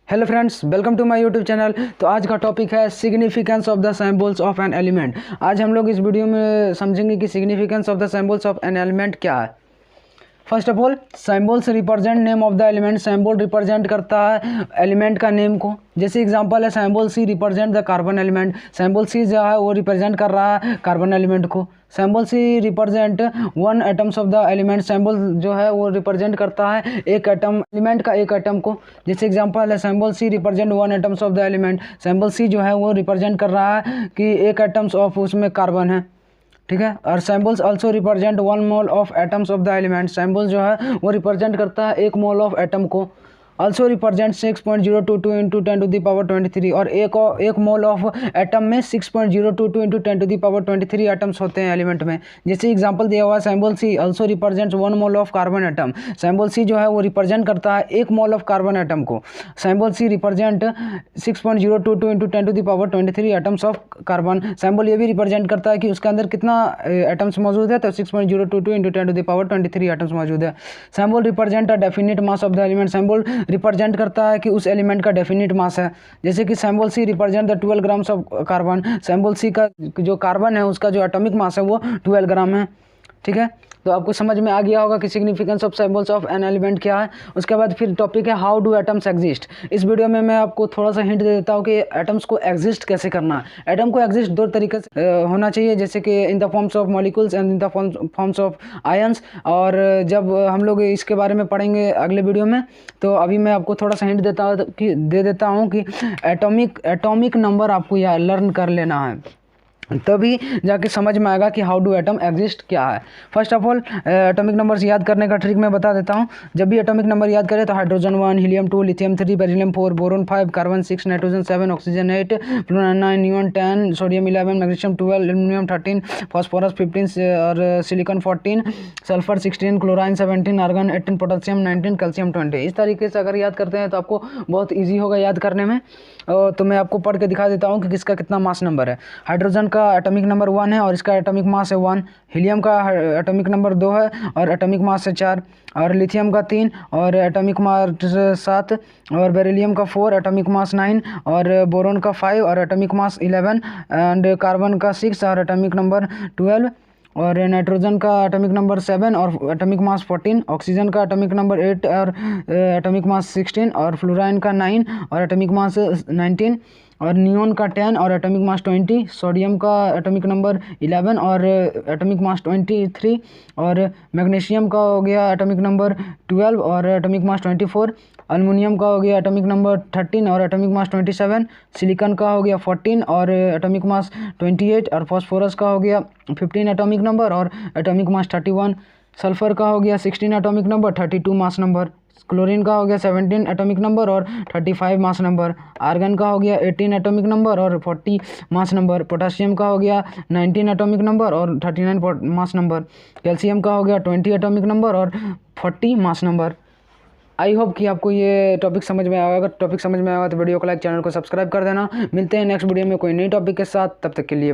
Hello friends, welcome to my YouTube channel. तो आज का टॉपिक है significance of the symbols of an element. आज हम लोग इस वीडियो में समझेंगे कि significance of the symbols of an element क्या है। First of all, symbols represent name of the element. Symbol represent करता है एलिमेंट का नेम को। जैसे एग्जांपल है symbol C represent the carbon element. Symbol C जो है वो रिप्रेजेंट कर रहा है कार्बन एलिमेंट को। Symbol C represent one atoms of the element. Symbol जो है वो रिप्रेजेंट करता है एक एटम, एलिमेंट का एक एटम को। जैसे एग्जांपल है symbol C represent one atoms of the element. Symbol C जो है वो रिप्रेजेंट कर रहा है कि एक एटम्स ऑफ उसमें कार्बन है, ठीक है। और symbols also represent one mole of atoms of the element. Symbol जो है वो रिप्रेजेंट करता है एक मोल ऑफ एटम को। Also represent 6.022 into 10⁻23। और एक मोल ऑफ एटम में 6.022 इंटू 10⁻23 एटम्स होते हैं एलिमेंट में। जैसे एग्जांपल दिया हुआ है symbol C also represent one mole of carbon atom. Symbol C जो है वो रिप्रेजेंट करता है एक मोल ऑफ कार्बन एटम को। Symbol C represent 6.022 into 10⁻23 atoms of carbon. Symbol ये भी रिप्रेजेंट करता है कि उसके अंदर कितना एटम्स मौजूद है, तो 6.022 इंटू 10⁻23 एटम्स मौजूद है। Symbol represent a definite mass of the element. Symbol represent करता है कि उस एलिमेंट का डेफिनिट मास है। जैसे कि symbol C represent the 12 grams of carbon. Symbol C का जो कार्बन है उसका जो एटॉमिक मास है वो 12 ग्राम है, ठीक है। तो आपको समझ में आ गया होगा कि significance of symbols of an element क्या है। उसके बाद फिर टॉपिक है हाउ डू एटम्स एग्जिस्ट। इस वीडियो में मैं आपको थोड़ा सा हिंट दे देता हूँ कि एटम्स को एग्जिस्ट कैसे करना है। एटम को एग्जिस्ट दो तरीके से होना चाहिए, जैसे कि in the forms of molecules and in the forms of ions. और जब हम लोग इसके बारे में पढ़ेंगे अगले वीडियो में, तो अभी मैं आपको थोड़ा सा हिंट दे देता हूँ कि एटॉमिक नंबर आपको यह लर्न कर लेना है, तभी जाके समझ में आएगा कि हाउ डू एटम एग्जिस्ट क्या है। First of all, atomic numbers याद करने का ट्रिक मैं बता देता हूँ। जब भी एटॉमिक नंबर याद करें तो hydrogen 1, helium 2, lithium 3, beryllium 4, boron 5, carbon 6, nitrogen 7, oxygen 8, fluorine 9, neon 10, sodium 11, magnesium 12, aluminium 13, phosphorus 15 और silicon 14, sulphur 16, chlorine 17, argon 18, potassium 19, calcium 20। इस तरीके से अगर याद करते हैं तो आपको बहुत ईजी होगा याद करने में। तो मैं आपको पढ़ के दिखा देता हूँ कि किसका कितना मास नंबर है। हाइड्रोजन का एटॉमिक नंबर 1 है और इसका एटॉमिक मास है 1। हीलियम का एटॉमिक नंबर 2 है और एटॉमिक मास है 4। और लिथियम का 3 और एटॉमिक मास 7। और बेरिलियम का 4, एटॉमिक मास 9। और बोरोन का 5 और एटॉमिक मास 11। एंड कार्बन का 6 और एटॉमिक नंबर 12। और नाइट्रोजन का एटॉमिक नंबर 7 और एटॉमिक मास 14। ऑक्सीजन का एटॉमिक नंबर 8 और एटॉमिक मास 16। और फ्लोराइन का 9 और एटॉमिक मास 19। और नियॉन का 10 और एटॉमिक मास 20। सोडियम का एटॉमिक नंबर 11 और एटॉमिक मास 23। और मैग्नीशियम का हो गया एटॉमिक नंबर 12 और एटॉमिक मास 24। एल्युमिनियम का हो गया एटॉमिक नंबर 13 और एटॉमिक मास 27। सिलिकॉन का हो गया 14 और एटॉमिक मास 28। और फास्फोरस का हो गया 15 एटॉमिक नंबर और एटॉमिक मास 31। सल्फर का हो गया 16 atomic number, 32 mass number. Chlorine का हो गया 17 एटॉमिक नंबर और 35 मास नंबर। आर्गन का हो गया 18 एटॉमिक नंबर और 40 मास नंबर। पोटेशियम का हो गया 19 एटॉमिक नंबर और 39 मास नंबर। कैल्शियम का हो गया 20 एटॉमिक नंबर और 40 मास नंबर। आई होप कि आपको ये टॉपिक समझ में आएगा। अगर टॉपिक समझ में आएगा तो वीडियो को लाइक, चैनल को सब्सक्राइब कर देना। मिलते हैं नेक्स्ट वीडियो में कोई नई टॉपिक के साथ, तब तक के लिए